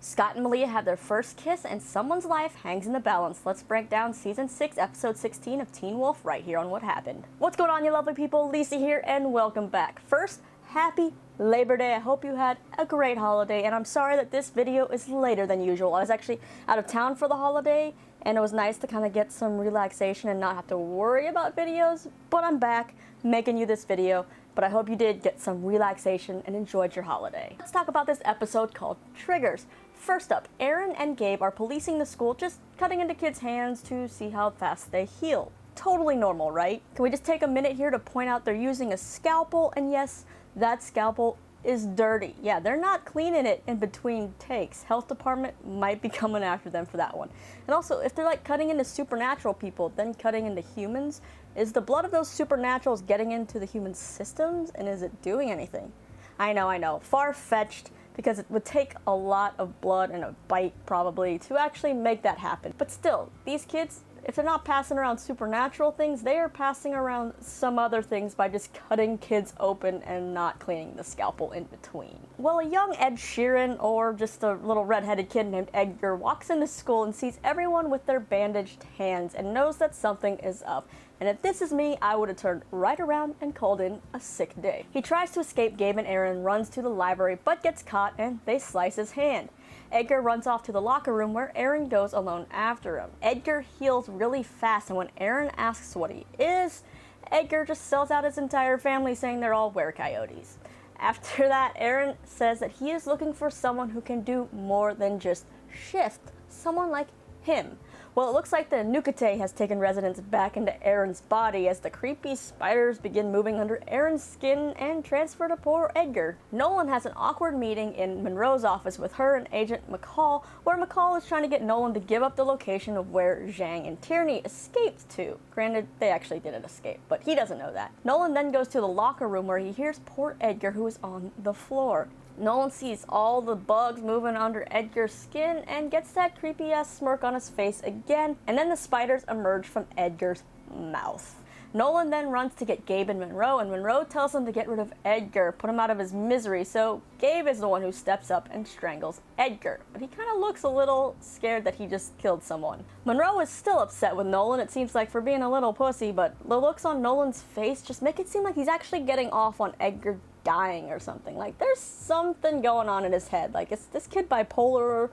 Scott and Malia have their first kiss, and someone's life hangs in the balance. Let's break down Season 6, Episode 16 of Teen Wolf right here on What Happened. What's going on, you lovely people? Lisa here, and welcome back. First, happy Labor Day. I hope you had a great holiday, and I'm sorry that this video is later than usual. I was actually out of town for the holiday, and it was nice to kind of get some relaxation and not have to worry about videos, but I'm back making you this video. But I hope you did get some relaxation and enjoyed your holiday. Let's talk about this episode called Triggers. First up, Aaron and Gabe are policing the school, just cutting into kids' hands to see how fast they heal. Totally normal, right? Can we just take a minute here to point out they're using a scalpel, and yes, that scalpel is dirty. Yeah, they're not cleaning it in between takes. Health department might be coming after them for that one. And also, if they're like cutting into supernatural people, then cutting into humans, is the blood of those supernaturals getting into the human systems, and is it doing anything? I know, far-fetched, because it would take a lot of blood and a bite probably to actually make that happen. But still, these kids, if they're not passing around supernatural things, they are passing around some other things by just cutting kids open and not cleaning the scalpel in between. Well, a young Ed Sheeran, or just a little redheaded kid named Edgar, walks into school and sees everyone with their bandaged hands and knows that something is up. And if this is me, I would have turned right around and called in a sick day. He tries to escape Gabe and Aaron, runs to the library, but gets caught and they slice his hand. Edgar runs off to the locker room where Aaron goes alone after him. Edgar heals really fast, and when Aaron asks what he is, Edgar just sells out his entire family, saying they're all were-coyotes. After that, Aaron says that he is looking for someone who can do more than just shift, someone like him. Well, it looks like the Nukete has taken residence back into Aaron's body as the creepy spiders begin moving under Aaron's skin and transfer to poor Edgar. Nolan has an awkward meeting in Monroe's office with her and Agent McCall, where McCall is trying to get Nolan to give up the location of where Zhang and Tierney escaped to. Granted, they actually didn't escape, but he doesn't know that. Nolan then goes to the locker room where he hears poor Edgar, who is on the floor. Nolan sees all the bugs moving under Edgar's skin and gets that creepy-ass smirk on his face again, and then the spiders emerge from Edgar's mouth. Nolan then runs to get Gabe and Monroe tells him to get rid of Edgar, put him out of his misery, so Gabe is the one who steps up and strangles Edgar. But he kind of looks a little scared that he just killed someone. Monroe is still upset with Nolan, it seems like, for being a little pussy, but the looks on Nolan's face just make it seem like he's actually getting off on Edgar dying or something. Like, there's something going on in his head. Like, is this kid bipolar,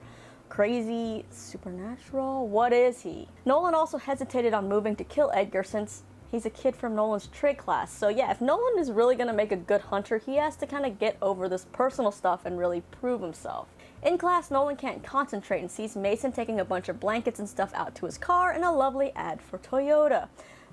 crazy, supernatural? What is he? Nolan also hesitated on moving to kill Edgar since he's a kid from Nolan's trig class. So yeah, if Nolan is really gonna make a good hunter, he has to kind of get over this personal stuff and really prove himself. In class, Nolan can't concentrate and sees Mason taking a bunch of blankets and stuff out to his car and a lovely ad for Toyota.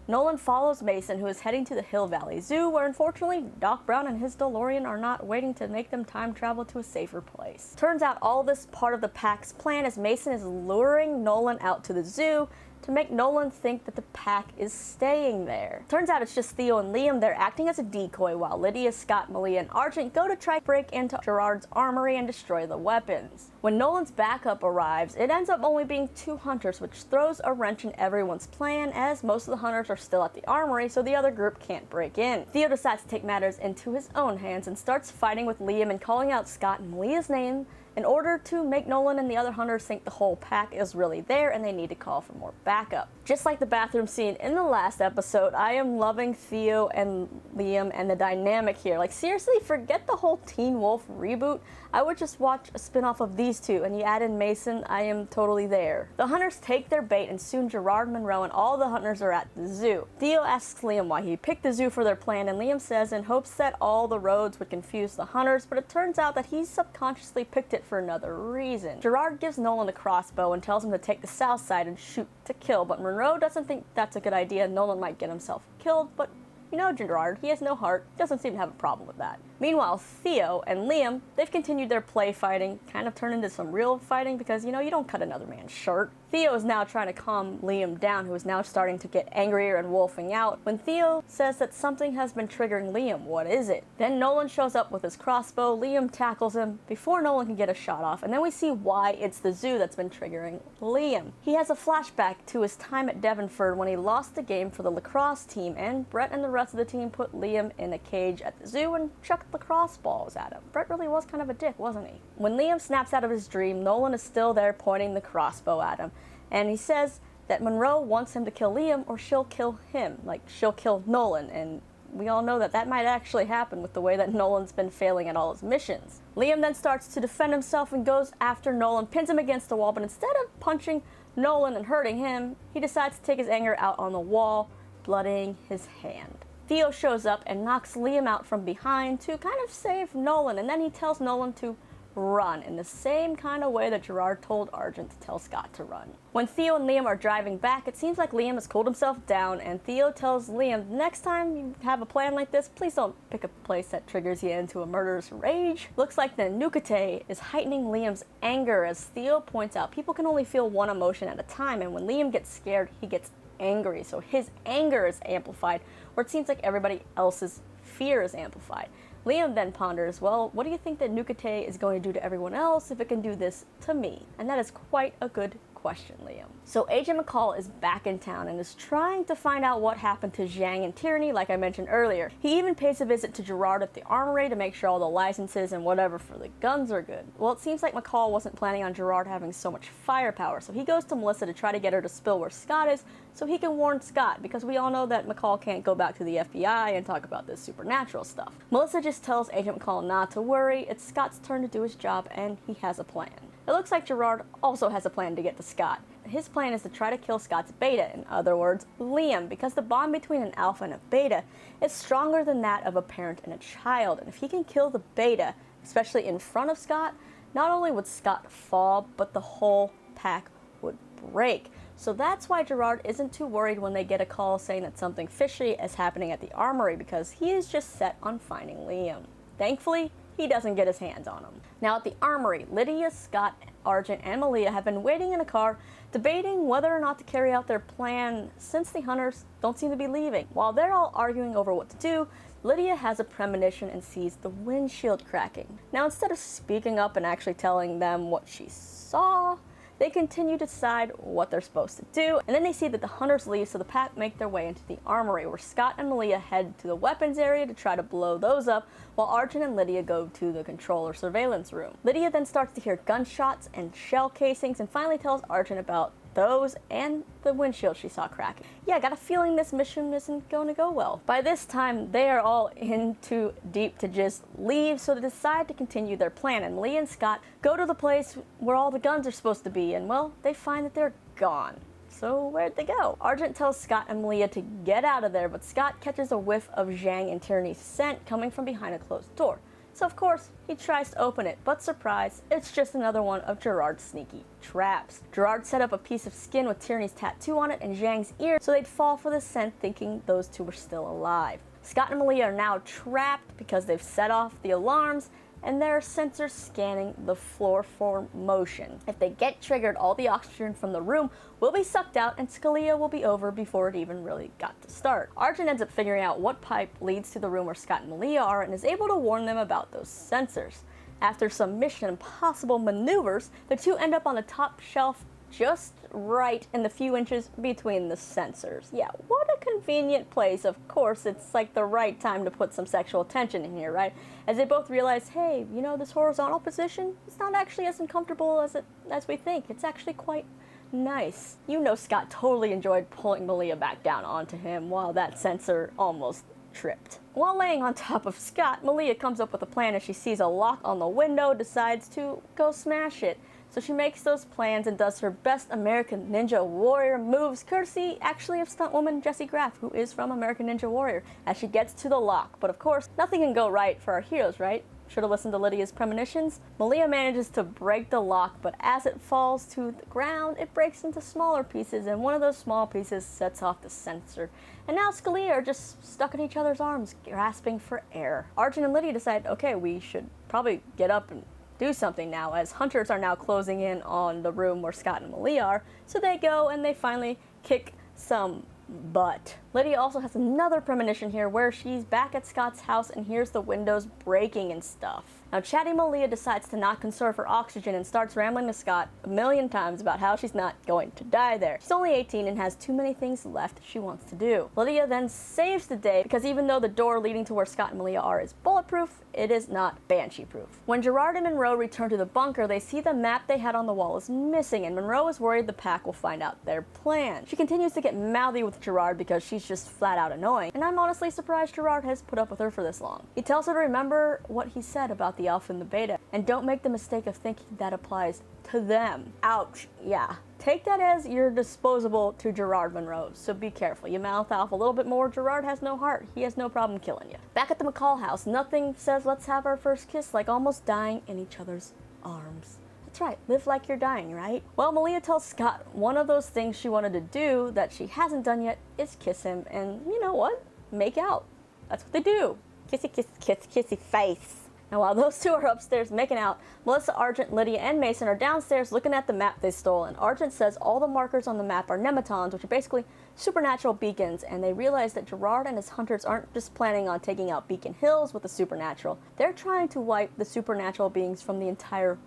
Nolan follows Mason, who is heading to the Hill Valley Zoo, where unfortunately Doc Brown and his DeLorean are not waiting to make them time travel to a safer place. Turns out all this part of the pack's plan, as Mason is luring Nolan out to the zoo to make Nolan think that the pack is staying there. Turns out it's just Theo and Liam. They're acting as a decoy while Lydia, Scott, Malia, and Argent go to try to break into Gerard's armory and destroy the weapons. When Nolan's backup arrives, it ends up only being 2 hunters, which throws a wrench in everyone's plan, as most of the hunters are still at the armory, so the other group can't break in. Theo decides to take matters into his own hands and starts fighting with Liam and calling out Scott and Malia's name in order to make Nolan and the other hunters think the whole pack is really there and they need to call for more backup. Just like the bathroom scene in the last episode, I am loving Theo and Liam and the dynamic here. Like, seriously, forget the whole Teen Wolf reboot. I would just watch a spin-off of these two, and you add in Mason, I am totally there. The hunters take their bait, and soon Gerard, Monroe, and all the hunters are at the zoo. Theo asks Liam why he picked the zoo for their plan, and Liam says in hopes that all the roads would confuse the hunters, but it turns out that he subconsciously picked it for another reason. Gerard gives Nolan a crossbow and tells him to take the south side and shoot to kill, but Monroe doesn't think that's a good idea. Nolan might get himself killed, but you know Gerard, he has no heart, doesn't seem to have a problem with that. Meanwhile, Theo and Liam, they've continued their play fighting, kind of turned into some real fighting because, you know, you don't cut another man's shirt. Theo is now trying to calm Liam down, who is now starting to get angrier and wolfing out, when Theo says that something has been triggering Liam. What is it? Then Nolan shows up with his crossbow, Liam tackles him before Nolan can get a shot off, and then we see why it's the zoo that's been triggering Liam. He has a flashback to his time at Devonford when he lost the game for the lacrosse team, and Brett and the rest of the team put Liam in a cage at the zoo and chucked lacrosse balls at him. Brett really was kind of a dick, wasn't he? When Liam snaps out of his dream, Nolan is still there pointing the crossbow at him, and he says that Monroe wants him to kill Liam or she'll kill him, like she'll kill Nolan, and we all know that that might actually happen with the way that Nolan's been failing at all his missions. Liam then starts to defend himself and goes after Nolan, pins him against the wall, but instead of punching Nolan and hurting him, he decides to take his anger out on the wall, bloodying his hand. Theo shows up and knocks Liam out from behind to kind of save Nolan, and then he tells Nolan to run in the same kind of way that Gerard told Argent to tell Scott to run. When Theo and Liam are driving back, it seems like Liam has cooled himself down, and Theo tells Liam, next time you have a plan like this, please don't pick a place that triggers you into a murderous rage. Looks like the Nukete is heightening Liam's anger, as Theo points out people can only feel one emotion at a time, and when Liam gets scared, he gets angry, so his anger is amplified, where it seems like everybody else's fear is amplified. Liam then ponders, well, what do you think that Nukete is going to do to everyone else if it can do this to me? And that is quite a good question, Liam. So Agent McCall is back in town and is trying to find out what happened to Zhang and Tierney, like I mentioned earlier. He even pays a visit to Gerard at the armory to make sure all the licenses and whatever for the guns are good. Well, it seems like McCall wasn't planning on Gerard having so much firepower, so he goes to Melissa to try to get her to spill where Scott is so he can warn Scott, because we all know that McCall can't go back to the FBI and talk about this supernatural stuff. Melissa just tells Agent McCall not to worry, it's Scott's turn to do his job and he has a plan. It looks like Gerard also has a plan to get to Scott. His plan is to try to kill Scott's beta, in other words, Liam, because the bond between an alpha and a beta is stronger than that of a parent and a child, and if he can kill the beta, especially in front of Scott, not only would Scott fall, but the whole pack would break. So that's why Gerard isn't too worried when they get a call saying that something fishy is happening at the armory, because he is just set on finding Liam. Thankfully, he doesn't get his hands on him. Now at the armory, Lydia, Scott, Argent, and Malia have been waiting in a car, debating whether or not to carry out their plan since the hunters don't seem to be leaving. While they're all arguing over what to do, Lydia has a premonition and sees the windshield cracking. Now instead of speaking up and actually telling them what she saw, they continue to decide what they're supposed to do, and then they see that the hunters leave, so the pack make their way into the armory, where Scott and Malia head to the weapons area to try to blow those up, while Argent and Lydia go to the control or surveillance room. Lydia then starts to hear gunshots and shell casings, and finally tells Argent about those and the windshield she saw cracking. Yeah, I got a feeling this mission isn't going to go well. By this time, they are all in too deep to just leave, so they decide to continue their plan, and Malia and Scott go to the place where all the guns are supposed to be, and well, they find that they're gone. So where'd they go? Argent tells Scott and Malia to get out of there, but Scott catches a whiff of Zhang and Tierney's scent coming from behind a closed door. So of course, he tries to open it, but surprise, it's just another one of Gerard's sneaky traps. Gerard set up a piece of skin with Tierney's tattoo on it and Zhang's ear so they'd fall for the scent, thinking those two were still alive. Scott and Malia are now trapped because they've set off the alarms, and there are sensors scanning the floor for motion. If they get triggered, all the oxygen from the room will be sucked out and Scalia will be over before it even really got to start. Argent ends up figuring out what pipe leads to the room where Scott and Malia are and is able to warn them about those sensors. After some Mission Impossible maneuvers, the two end up on the top shelf just right in the few inches between the sensors. Yeah, what a convenient place. Of course, it's like the right time to put some sexual tension in here, right? As they both realize, hey, you know, this horizontal position, it's not actually as uncomfortable as we think. It's actually quite nice. You know Scott totally enjoyed pulling Malia back down onto him while that sensor almost tripped. While laying on top of Scott, Malia comes up with a plan as she sees a lock on the window, decides to go smash it. So she makes those plans and does her best American Ninja Warrior moves, courtesy actually of stuntwoman Jessie Graff, who is from American Ninja Warrior, as she gets to the lock. But of course, nothing can go right for our heroes, right? Should have listened to Lydia's premonitions. Malia manages to break the lock, but as it falls to the ground, it breaks into smaller pieces, and one of those small pieces sets off the sensor. And now Scalia are just stuck in each other's arms, grasping for air. Argent and Lydia decide, okay, we should probably get up and do something now, as hunters are now closing in on the room where Scott and Malia are, so they go and they finally kick some butt. Lydia also has another premonition here where she's back at Scott's house and hears the windows breaking and stuff. Now, chatty Malia decides to not conserve her oxygen and starts rambling to Scott a million times about how she's not going to die there. She's only 18 and has too many things left she wants to do. Lydia then saves the day because even though the door leading to where Scott and Malia are is bulletproof, it is not banshee-proof. When Gerard and Monroe return to the bunker, they see the map they had on the wall is missing, and Monroe is worried the pack will find out their plan. She continues to get mouthy with Gerard because she's just flat out annoying, and I'm honestly surprised Gerard has put up with her for this long. He tells her to remember what he said about the alpha and the beta, and don't make the mistake of thinking that applies to them. Ouch, yeah. Take that as you're disposable to Gerard Monroe, so be careful. You mouth off a little bit more, Gerard has no heart. He has no problem killing you. Back at the McCall house, nothing says let's have our first kiss like almost dying in each other's arms. That's right, live like you're dying, right? Well, Malia tells Scott one of those things she wanted to do that she hasn't done yet is kiss him, and you know what? Make out. That's what they do. Kissy, kiss, kiss, kissy face. Now, while those two are upstairs making out, Melissa, Argent, Lydia, and Mason are downstairs looking at the map they stole, and Argent says all the markers on the map are nematons, which are basically supernatural beacons, and they realize that Gerard and his hunters aren't just planning on taking out Beacon Hills with the supernatural. They're trying to wipe the supernatural beings from the entire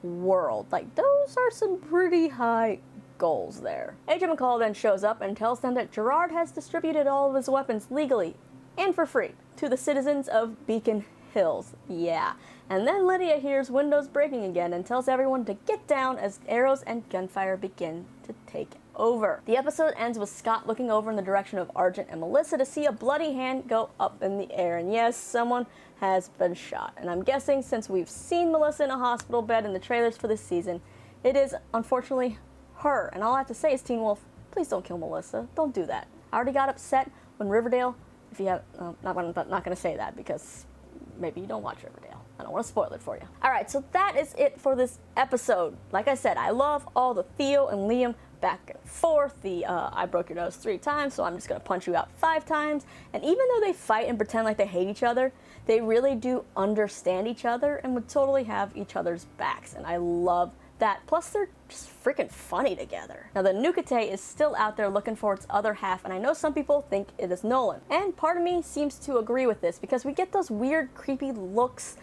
world. Like, those are some pretty high goals there. Agent McCall then shows up and tells them that Gerard has distributed all of his weapons legally and for free to the citizens of Beacon Hills. Yeah. And then Lydia hears windows breaking again and tells everyone to get down as arrows and gunfire begin to take over. The episode ends with Scott looking over in the direction of Argent and Melissa to see a bloody hand go up in the air. And yes, someone has been shot. And I'm guessing since we've seen Melissa in a hospital bed in the trailers for this season, it is unfortunately her. And all I have to say is, Teen Wolf, please don't kill Melissa. Don't do that. I already got upset when Riverdale, if you have, not going to say that because maybe you don't watch Riverdale. I don't want to spoil it for you. Alright, so that is it for this episode. Like I said, I love all the Theo and Liam back and forth. The I broke your nose 3 times, so I'm just going to punch you out 5 times. And even though they fight and pretend like they hate each other, they really do understand each other and would totally have each other's backs. And I love that. Plus, they're just freaking funny together. Now, the Nukete is still out there looking for its other half, and I know some people think it is Nolan. And part of me seems to agree with this because we get those weird, creepy looks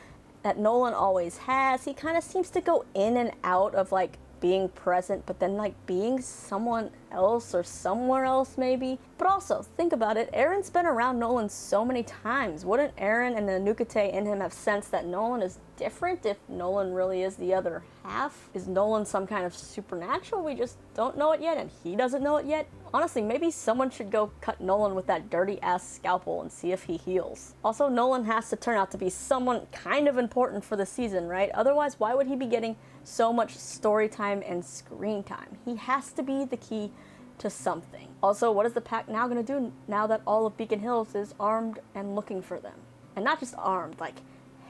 that Nolan always has. He kind of seems to go in and out of, like, being present, but then, like, being someone else or somewhere else, maybe. But also, think about it, Aaron's been around Nolan so many times. Wouldn't Aaron and the Nukete in him have sensed that Nolan is different if Nolan really is the other half? Is Nolan some kind of supernatural? We just don't know it yet, and he doesn't know it yet. Honestly, maybe someone should go cut Nolan with that dirty-ass scalpel and see if he heals. Also, Nolan has to turn out to be someone kind of important for the season, right? Otherwise, why would he be getting so much story time and screen time? He has to be the key to something. Also, what is the pack now going to do now that all of Beacon Hills is armed and looking for them? And not just armed, like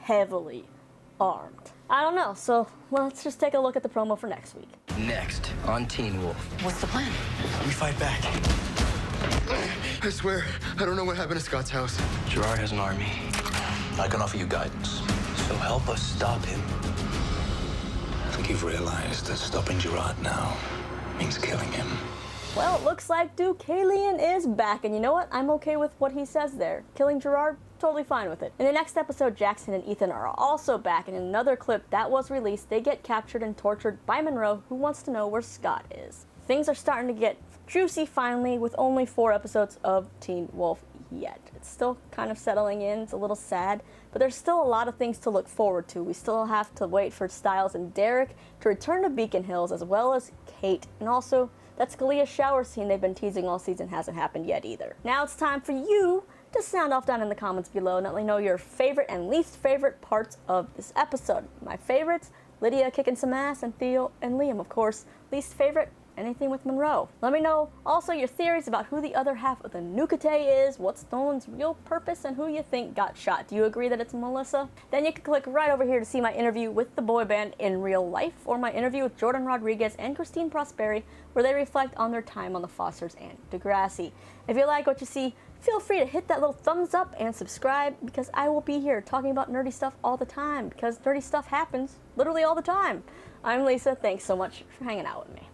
heavily armed. I don't know, so let's just take a look at the promo for next week. Next on Teen Wolf. What's the plan? We fight back. I swear, I don't know what happened to Scott's house. Gerard has an army. I can offer you guidance. So help us stop him. I think you've realized that stopping Gerard now means killing him. Well, it looks like Deucalion is back, and you know what? I'm okay with what he says there. Killing Gerard, totally fine with it. In the next episode, Jackson and Ethan are also back, and in another clip that was released, they get captured and tortured by Monroe, who wants to know where Scott is. Things are starting to get juicy finally, with only 4 episodes of Teen Wolf yet. It's still kind of settling in, it's a little sad, but there's still a lot of things to look forward to. We still have to wait for Stiles and Derek to return to Beacon Hills, as well as Kate, and also that Scalia shower scene they've been teasing all season hasn't happened yet either. Now it's time for you to sound off down in the comments below and let me know your favorite and least favorite parts of this episode. My favorites, Lydia kicking some ass, and Theo and Liam, of course. Least favorite, anything with Monroe. Let me know also your theories about who the other half of the Nukete is, what's Nolan's real purpose, and who you think got shot. Do you agree that it's Melissa? Then you can click right over here to see my interview with the boy band in real life, or my interview with Jordan Rodriguez and Christine Prosperi, where they reflect on their time on the Fosters and Degrassi. If you like what you see, feel free to hit that little thumbs up and subscribe, because I will be here talking about nerdy stuff all the time, because nerdy stuff happens literally all the time. I'm Lisa, thanks so much for hanging out with me.